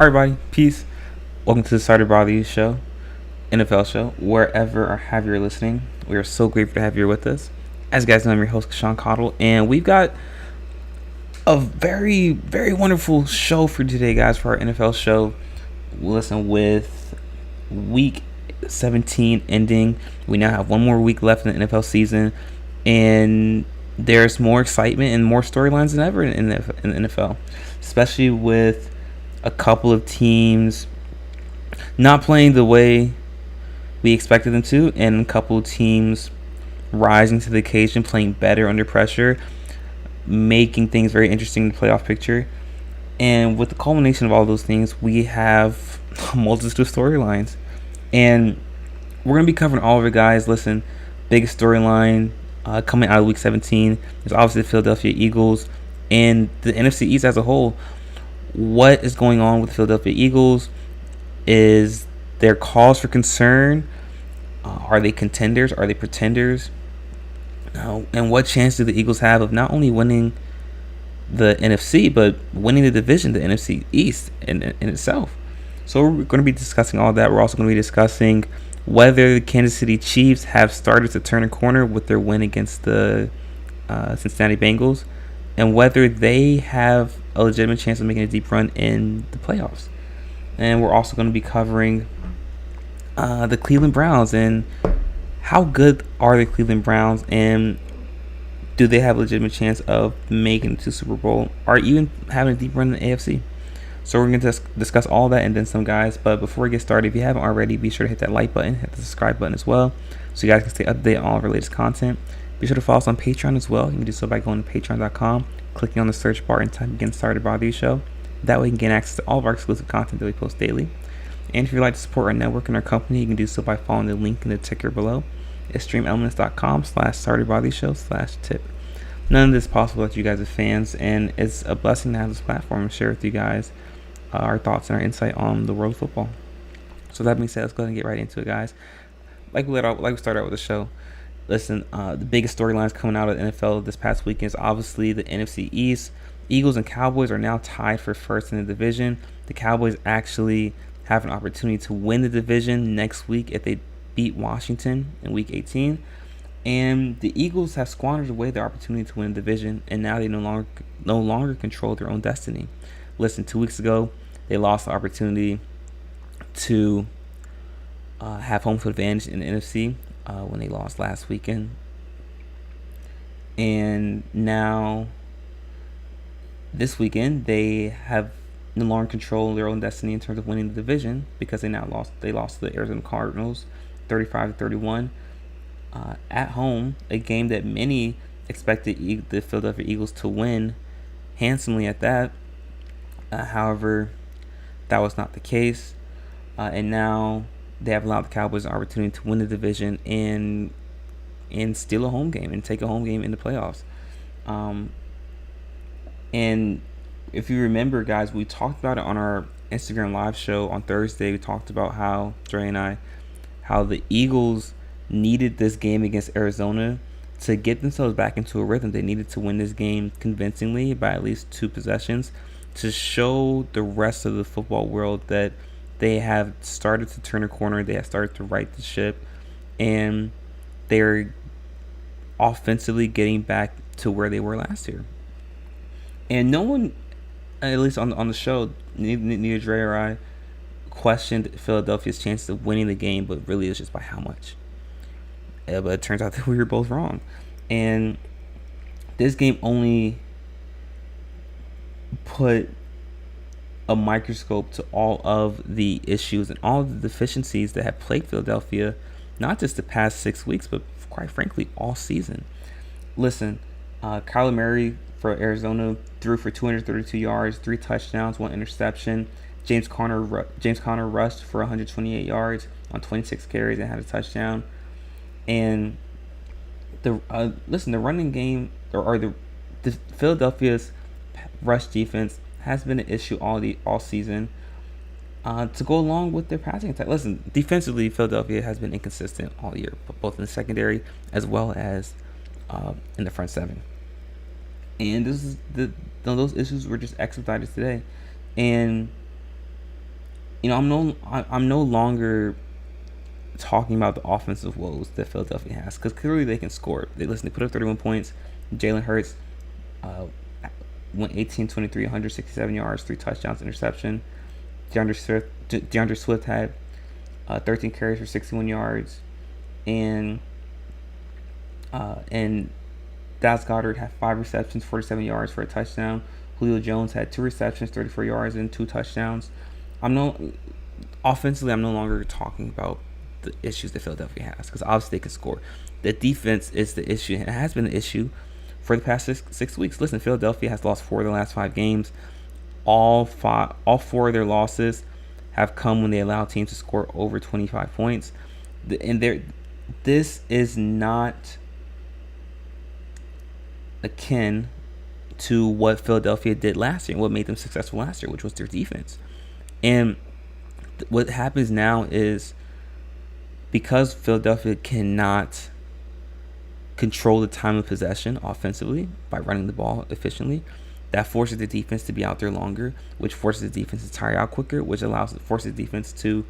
Everybody, peace. Welcome to the STBY show, NFL show, wherever or have you're listening. We are so grateful to have you with us. As you guys know, I'm your host, Sean Cottle, and we've got a very, very wonderful show for today, guys, for our NFL show. Listen, with week 17 ending, we now have one more week left in the NFL season, and there's more excitement and more storylines than ever in the NFL, especially with a couple of teams not playing the way we expected them to, and a couple of teams rising to the occasion, playing better under pressure, making things very interesting in the playoff picture. And with the culmination of all those things, we have a multitude of storylines. And we're going to be covering all of it, guys. Listen, biggest storyline coming out of Week 17 is obviously the Philadelphia Eagles and the NFC East as a whole. What is going on with the Philadelphia Eagles? Is there cause for concern? Are they contenders? Are they pretenders? And what chance do the Eagles have of not only winning the NFC, but winning the division, the NFC East in itself? So we're going to be discussing all that. We're also going to be discussing whether the Kansas City Chiefs have started to turn a corner with their win against the Cincinnati Bengals, and whether they have a legitimate chance of making a deep run in the playoffs. And we're also going to be covering the Cleveland Browns and how good are the Cleveland Browns, and do they have a legitimate chance of making it to Super Bowl or even having a deep run in the AFC? So we're going to discuss all that and then some, guys. But before we get started, if you haven't already, be sure to hit that like button, hit the subscribe button as well, so you guys can stay up to date on all of our latest content. Be sure to follow us on Patreon as well. You can do so by going to patreon.com, clicking on the search bar and typing "Getting Started by the Show." That way you can gain access to all of our exclusive content that we post daily. And if you'd like to support our network and our company, you can do so by following the link in the ticker below. It's streamelements.com/startedbytheshow/tip. None of this is possible without you guys as fans, and it's a blessing to have this platform and share with you guys our thoughts and our insight on the world of football. So that being said, let's go ahead and get right into it, guys. Like we started out with the show. Listen, the biggest storylines coming out of the NFL this past weekend is obviously the NFC East. Eagles and Cowboys are now tied for first in the division. The Cowboys actually have an opportunity to win the division next week if they beat Washington in Week 18. And the Eagles have squandered away their opportunity to win the division, and now they no longer control their own destiny. Listen, 2 weeks ago, they lost the opportunity to have home field advantage in the NFC when they lost last weekend. And now, this weekend, they have no longer control their own destiny in terms of winning the division, because they lost to the Arizona Cardinals 35-31 at home, a game that many expected the Philadelphia Eagles to win handsomely at that. However, that was not the case, and now they have allowed the Cowboys an opportunity to win the division and steal a home game and take a home game in the playoffs. And if you remember, guys, we talked about it on our Instagram live show on Thursday. We talked about how Dre and I, how the Eagles needed this game against Arizona to get themselves back into a rhythm. They needed to win this game convincingly by at least 2 possessions to show the rest of the football world that they have started to turn a corner. They have started to right the ship, and they're offensively getting back to where they were last year. And no one, at least on the show, neither Dre or I, questioned Philadelphia's chances of winning the game, but really it's just by how much. But it turns out that we were both wrong. And this game only put a microscope to all of the issues and all of the deficiencies that have plagued Philadelphia, not just the past 6 weeks, but quite frankly, all season. Listen, Kyler Murray for Arizona threw for 232 yards, 3 touchdowns, 1 interception. James Conner rushed for 128 yards on 26 carries and had a touchdown. And the running game or the Philadelphia's rush defense has been an issue all season. To go along with their passing attack. Listen, defensively, Philadelphia has been inconsistent all year, both in the secondary as well as in the front seven. And those issues were just expedited today. And I'm no longer talking about the offensive woes that Philadelphia has, because clearly they can score. They put up 31 points. Jalen Hurts uh, went 18-23, 167 yards, 3 touchdowns, interception. DeAndre Swift had 13 carries for 61 yards, and Dallas Goedert had 5 receptions, 47 yards for a touchdown. Julio Jones had 2 receptions, 34 yards, and 2 touchdowns. Offensively, I'm no longer talking about the issues that Philadelphia has, because obviously they can score. The defense is the issue, and it has been an issue for the past six weeks. Listen, Philadelphia has lost 4 of the last 5 games. All 4 of their losses have come when they allow teams to score over 25 points. And this is not akin to what Philadelphia did last year and what made them successful last year, which was their defense. And what happens now is, because Philadelphia cannot control the time of possession offensively by running the ball efficiently, that forces the defense to be out there longer, which forces the defense to tire out quicker, which forces the defense to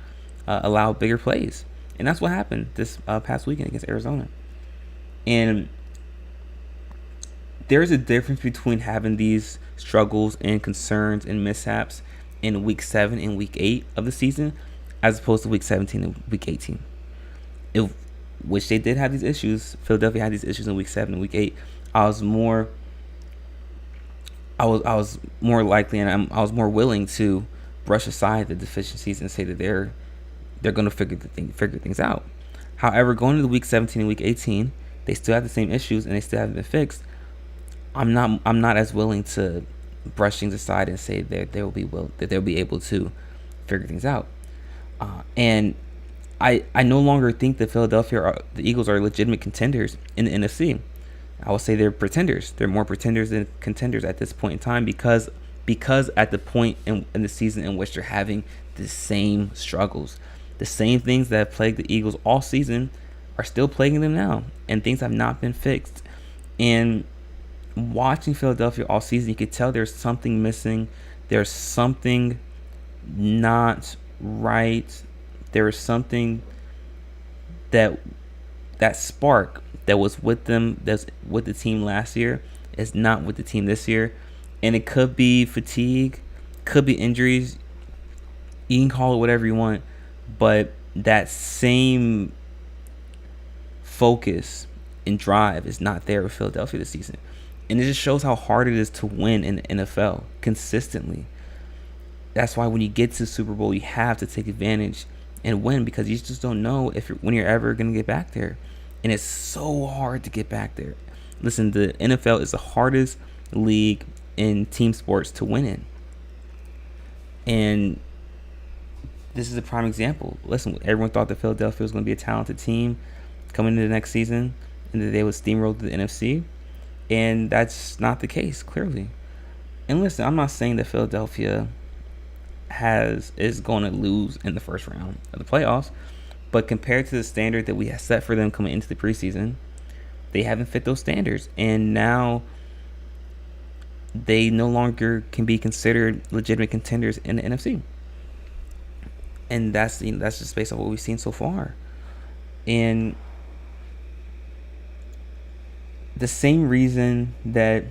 allow bigger plays. And that's what happened this past weekend against Arizona. And there's a difference between having these struggles and concerns and mishaps in week 7 and week 8 of the season, as opposed to week 17 and week 18. Which they did have these issues. Philadelphia had these issues in week 7 and week 8. I was more likely, and I was more willing to brush aside the deficiencies and say that they're going to figure things out. However, going into week 17 and week 18, they still have the same issues and they still haven't been fixed. I'm not as willing to brush things aside and say that they'll be able to figure things out. And I no longer think that the Eagles are legitimate contenders in the NFC. I will say they're pretenders. They're more pretenders than contenders at this point in time, because at the point in the season in which they're having the same struggles, the same things that have plagued the Eagles all season are still plaguing them now, and things have not been fixed. And watching Philadelphia all season, you could tell there's something missing. There's something not right. There's something that spark that was with them, that's with the team last year, is not with the team this year. And it could be fatigue, could be injuries. You can call it whatever you want, but that same focus and drive is not there with Philadelphia this season. And it just shows how hard it is to win in the NFL consistently. That's why when you get to the Super Bowl, you have to take advantage and win, because you just don't know when you're ever going to get back there. And it's so hard to get back there. Listen, the NFL is the hardest league in team sports to win in. And this is a prime example. Listen, everyone thought that Philadelphia was going to be a talented team coming into the next season and that they would steamroll the NFC. And that's not the case, clearly. And listen, I'm not saying that Philadelphia is going to lose in the first round of the playoffs, but compared to the standard that we have set for them coming into the preseason, they haven't fit those standards, and now they no longer can be considered legitimate contenders in the NFC. And that's just based on what we've seen so far. And the same reason that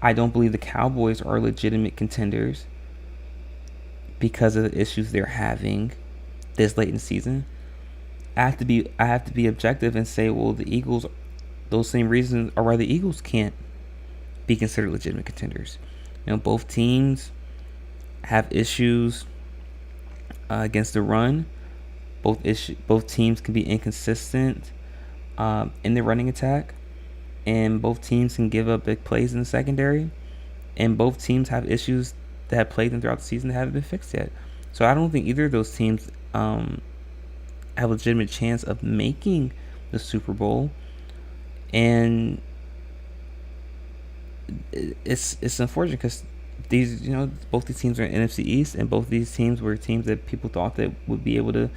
I don't believe the Cowboys are legitimate contenders, because of the issues they're having this late in the season, I have to be objective and say, well, the Eagles, those same reasons are why the Eagles can't be considered legitimate contenders. Both teams have issues against the run. Both teams can be inconsistent in the running attack, and both teams can give up big plays in the secondary, and both teams have issues that have played them throughout the season that haven't been fixed yet. So I don't think either of those teams have a legitimate chance of making the Super Bowl. And it's unfortunate, because both these teams are in NFC East, and both these teams were teams that people thought that would be able to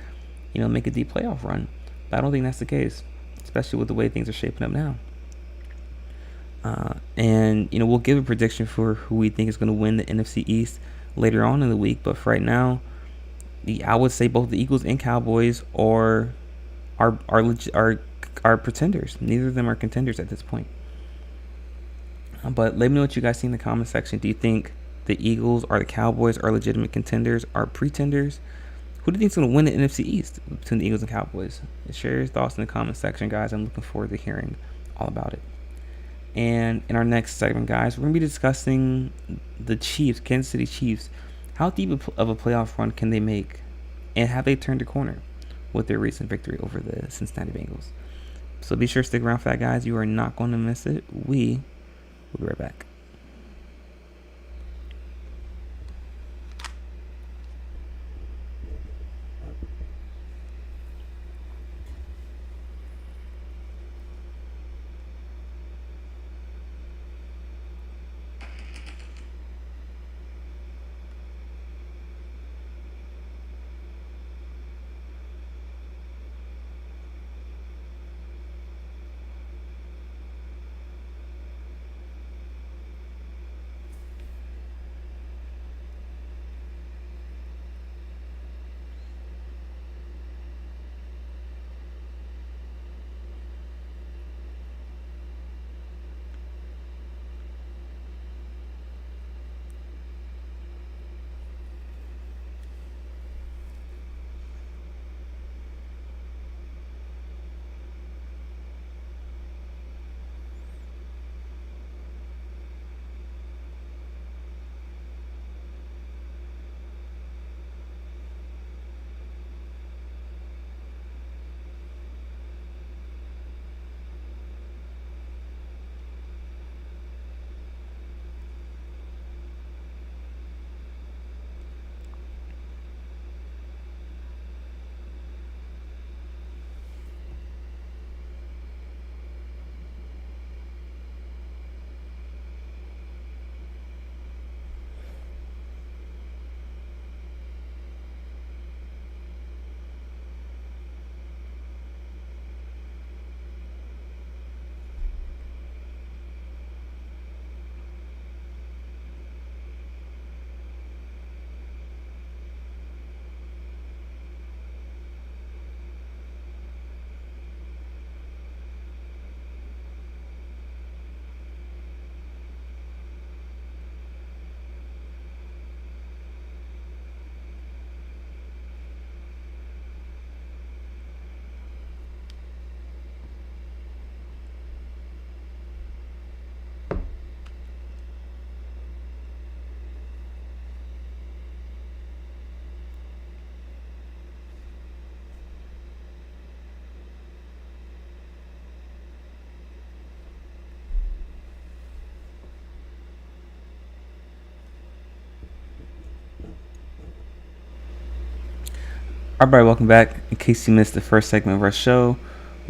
make a deep playoff run. But I don't think that's the case, especially with the way things are shaping up now. And we'll give a prediction for who we think is going to win the NFC East later on in the week. But for right now, I would say both the Eagles and Cowboys are pretenders. Neither of them are contenders at this point. But let me know what you guys see in the comment section. Do you think the Eagles or the Cowboys are legitimate contenders, are pretenders? Who do you think is going to win the NFC East between the Eagles and Cowboys? Share your thoughts in the comment section, guys. I'm looking forward to hearing all about it. And in our next segment, guys, we're going to be discussing the Chiefs, Kansas City Chiefs. How deep of a playoff run can they make? And have they turned a corner with their recent victory over the Cincinnati Bengals? So be sure to stick around for that, guys. You are not going to miss it. We will be right back. Alright, welcome back. In case you missed the first segment of our show,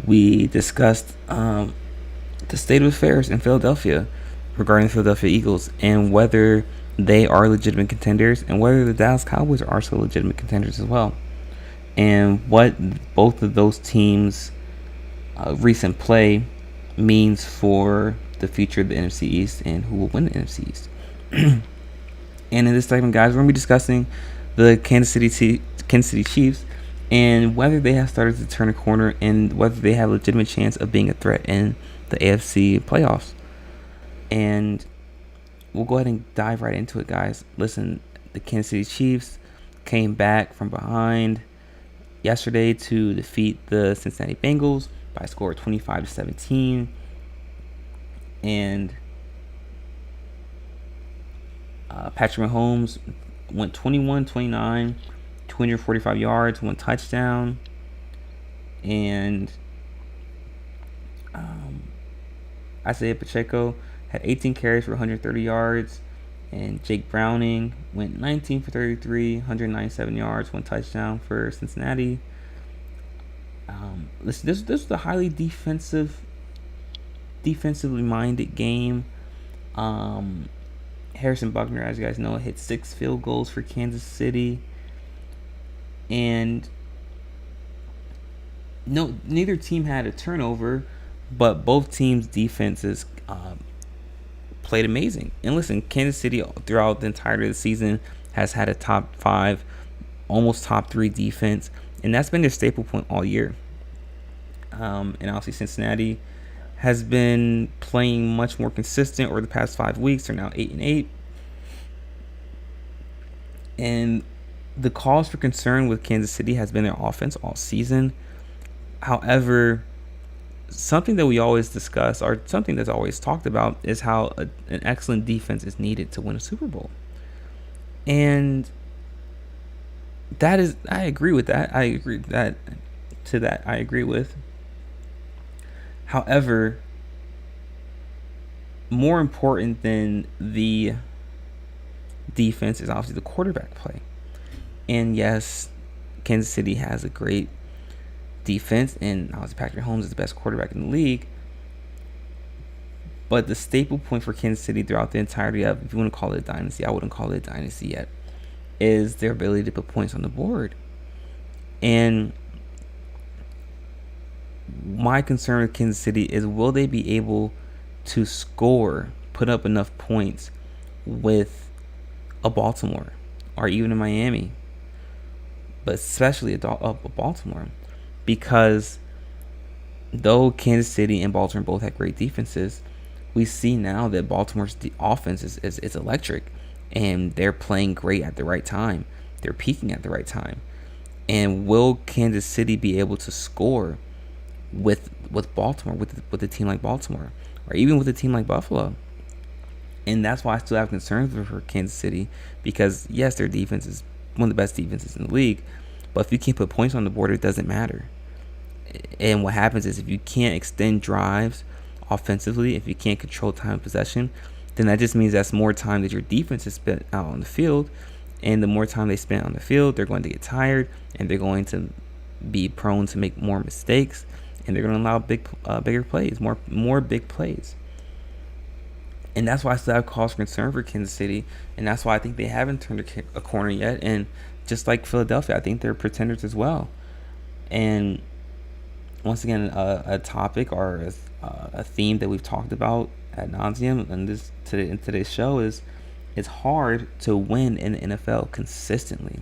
we discussed the state of affairs in Philadelphia regarding the Philadelphia Eagles and whether they are legitimate contenders and whether the Dallas Cowboys are also legitimate contenders as well. And what both of those teams' recent play means for the future of the NFC East and who will win the NFC East. And in this segment, guys, we're going to be discussing the Kansas City Chiefs and whether they have started to turn a corner and whether they have a legitimate chance of being a threat in the AFC playoffs. And we'll go ahead and dive right into it, guys. Listen, the Kansas City Chiefs came back from behind yesterday to defeat the Cincinnati Bengals by a score of 25-17. And Patrick Mahomes went 21-29, 245 yards, 1 touchdown. And Isaiah Pacheco had 18 carries for 130 yards. And Jake Browning went 19 for 33, 197 yards, 1 touchdown for Cincinnati. Listen, this was a highly defensively minded game. Harrison Buckner, as you guys know, hit 6 field goals for Kansas City. And neither team had a turnover, but both teams' defenses played amazing. And listen, Kansas City throughout the entirety of the season has had a top 5 almost top 3 defense, and that's been their staple point all year. And obviously Cincinnati has been playing much more consistent over the past 5 weeks. They're now 8-8. And the cause for concern with Kansas City has been their offense all season. However, something that we always discuss, or something that's always talked about, is how an excellent defense is needed to win a Super Bowl. And that is, I agree with that. I agree with. However, more important than the defense is obviously the quarterback play. And yes, Kansas City has a great defense, and obviously Patrick Mahomes is the best quarterback in the league. But the staple point for Kansas City throughout the entirety of, if you want to call it a dynasty, I wouldn't call it a dynasty yet, is their ability to put points on the board. And my concern with Kansas City is, will they be able to put up enough points with a Baltimore or even a Miami, but especially a Baltimore, because though Kansas City and Baltimore both have great defenses, we see now that Baltimore's offense is electric, and they're playing great at the right time. They're peaking at the right time. And will Kansas City be able to score with Baltimore, with a team like Baltimore, or even with a team like Buffalo? And that's why I still have concerns for Kansas City, because yes, their defense is one of the best defenses in the league, but if you can't put points on the board, it doesn't matter. And what happens is, if you can't extend drives offensively, if you can't control time of possession, then that just means that's more time that your defense has spent out on the field. And the more time they spend on the field, they're going to get tired, and they're going to be prone to make more mistakes, and they're going to allow bigger plays, more big plays. And that's why I still have cause for concern for Kansas City, and that's why I think they haven't turned a corner yet. And just like Philadelphia, I think they're pretenders as well. And once again, a topic or a theme that we've talked about ad nauseum in today's show is, it's hard to win in the NFL consistently.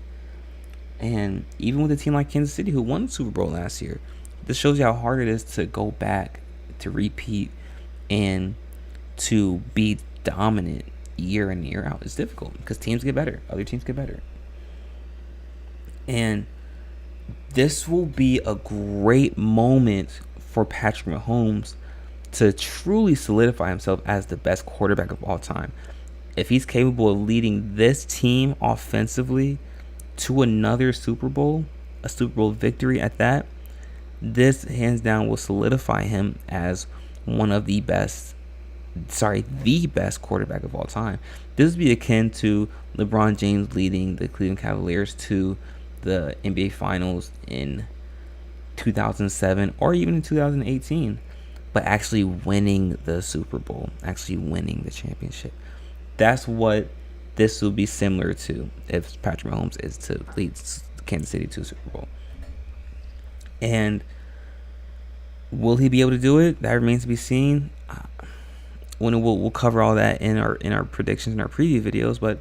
And even with a team like Kansas City, who won the Super Bowl last year, this shows you how hard it is to go back, to repeat, and to be dominant year in, year out. It's difficult because teams get better. Other teams get better. And this will be a great moment for Patrick Mahomes to truly solidify himself as the best quarterback of all time. If he's capable of leading this team offensively to another Super Bowl, a Super Bowl victory at that, this hands down will solidify him as the best quarterback of all time. This would be akin to LeBron James leading the Cleveland Cavaliers to the NBA Finals in 2007 or even in 2018, but actually winning the Super Bowl, actually winning the championship. That's what this will be similar to if Patrick Mahomes is to lead Kansas City to a Super Bowl. And will he be able to do it? That remains to be seen. We'll cover all that in our predictions and our preview videos. But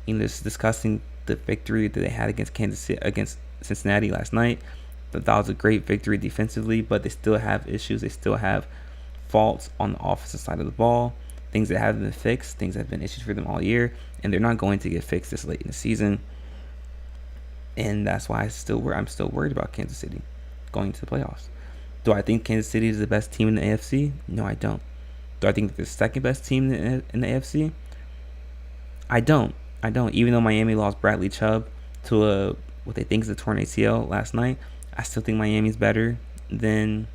just discussing the victory that they had against Cincinnati last night, that was a great victory defensively. But they still have issues. They still have faults on the offensive side of the ball. Things that haven't been fixed. Things that have been issues for them all year, and they're not going to get fixed this late in the season. And that's why I'm still worried about Kansas City going to the playoffs. Do I think Kansas City is the best team in the AFC? No, I don't. Do I think they're the second best team in the AFC? I don't. Even though Miami lost Bradley Chubb to what they think is a torn ACL last night, I still think Miami's better than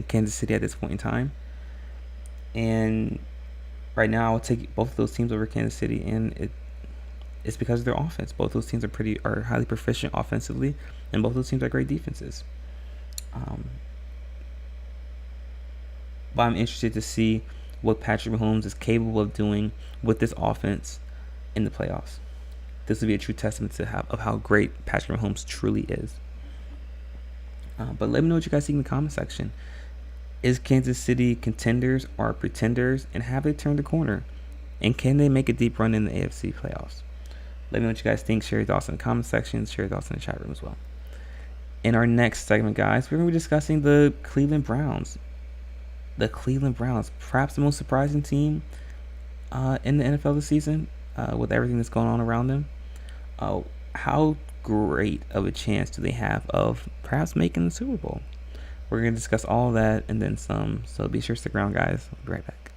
Kansas City at this point in time. And right now, I would take both of those teams over Kansas City, and it's because of their offense. Both those teams are highly proficient offensively, and both those teams are great defenses. But I'm interested to see what Patrick Mahomes is capable of doing with this offense in the playoffs. This will be a true testament of how great Patrick Mahomes truly is. But let me know what you guys think in the comment section. Is Kansas City contenders or pretenders, and have they turned the corner? And can they make a deep run in the AFC playoffs? Let me know what you guys think. Share your thoughts in the comment section. Share your thoughts in the chat room as well. In our next segment, guys, we're going to be discussing the Cleveland Browns. The Cleveland Browns, perhaps the most surprising team in the NFL this season, with everything that's going on around them. How great of a chance do they have of perhaps making the Super Bowl? We're going to discuss all of that and then some. So be sure to stick around, guys. I'll be right back.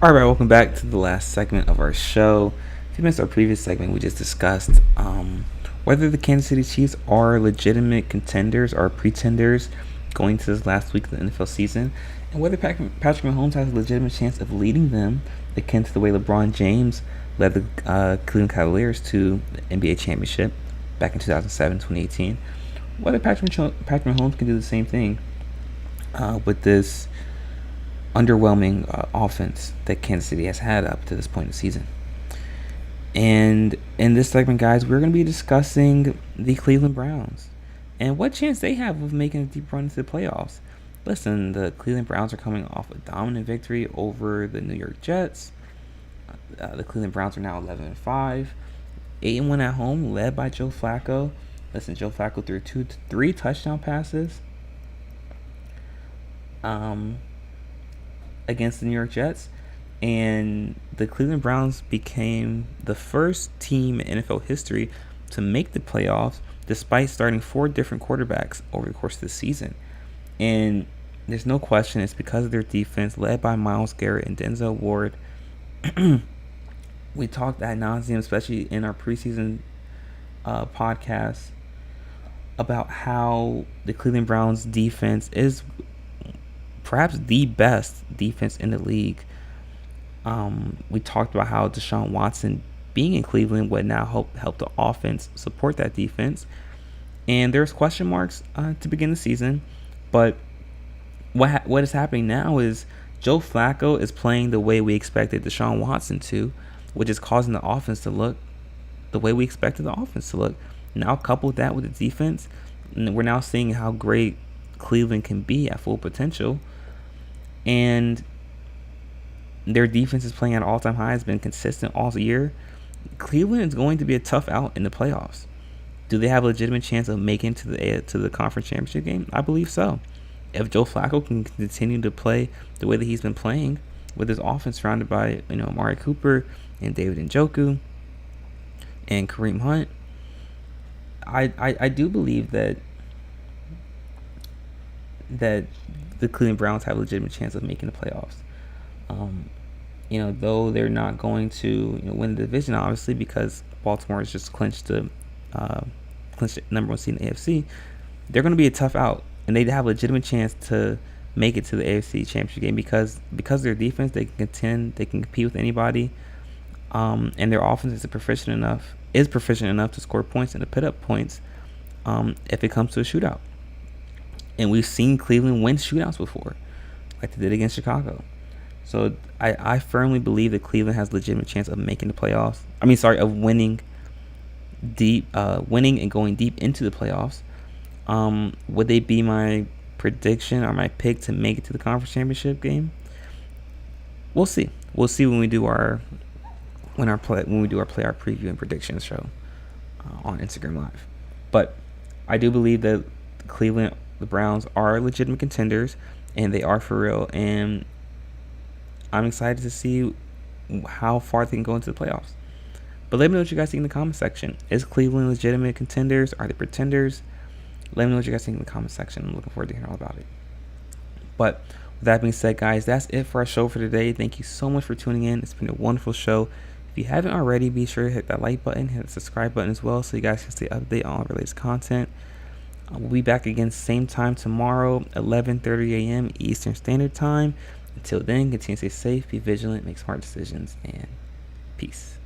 All right, welcome back to the last segment of our show. If you missed our previous segment, we just discussed whether the Kansas City Chiefs are legitimate contenders or pretenders going to this last week of the NFL season, and whether Patrick Mahomes has a legitimate chance of leading them, akin to the way LeBron James led the Cleveland Cavaliers to the NBA championship back in 2007, 2018. Whether Patrick Mahomes can do the same thing with this underwhelming offense that Kansas City has had up to this point in the season. And in this segment, guys, we're going to be discussing the Cleveland Browns and what chance they have of making a deep run into the playoffs. Listen, the Cleveland Browns are coming off a dominant victory over the New York Jets. The Cleveland Browns are now 11-5, 8-1 at home, led by Joe Flacco. Listen, Joe Flacco threw 3 touchdown passes against the New York Jets, and the Cleveland Browns became the first team in NFL history to make the playoffs despite starting 4 different quarterbacks over the course of the season. And there's no question it's because of their defense, led by Myles Garrett and Denzel Ward. We talked ad nauseum, especially in our preseason podcast, about how the Cleveland Browns defense is perhaps the best defense in the league. We talked about how Deshaun Watson being in Cleveland would now help the offense support that defense. And there's question marks to begin the season. But what is happening now is Joe Flacco is playing the way we expected Deshaun Watson to, which is causing the offense to look the way we expected the offense to look. Now couple that with the defense, and we're now seeing how great Cleveland can be at full potential. And their defense is playing at an all-time high. It's been consistent all year. Cleveland is going to be a tough out in the playoffs. Do they have a legitimate chance of making to the conference championship game? I believe so. If Joe Flacco can continue to play the way that he's been playing, with his offense surrounded by Amari Cooper and David Njoku and Kareem Hunt, I do believe that the Cleveland Browns have a legitimate chance of making the playoffs. Though they're not going to win the division, obviously, because Baltimore has just clinched the number 1 seed in the AFC. They're going to be a tough out, and they have a legitimate chance to make it to the AFC Championship game because of their defense. They can contend, they can compete with anybody, and their offense is proficient enough to score points and to put up points if it comes to a shootout. And we've seen Cleveland win shootouts before, like they did against Chicago. So I firmly believe that Cleveland has a legitimate chance of making the playoffs. Of winning and going deep into the playoffs. Would they be my prediction or my pick to make it to the conference championship game? We'll see. We'll see when we do our playoff preview and predictions show on Instagram Live. But I do believe that the Browns are legitimate contenders, and they are for real. And I'm excited to see how far they can go into the playoffs. But let me know what you guys think in the comment section. Is Cleveland legitimate contenders? Are they pretenders? Let me know what you guys think in the comment section. I'm looking forward to hearing all about it. But with that being said, guys, that's it for our show for today. Thank you so much for tuning in. It's been a wonderful show. If you haven't already, be sure to hit that like button, hit the subscribe button as well, so you guys can stay updated on all the latest content. We'll be back again same time tomorrow, 11:30 a.m. Eastern Standard Time. Until then, continue to stay safe, be vigilant, make smart decisions, and peace.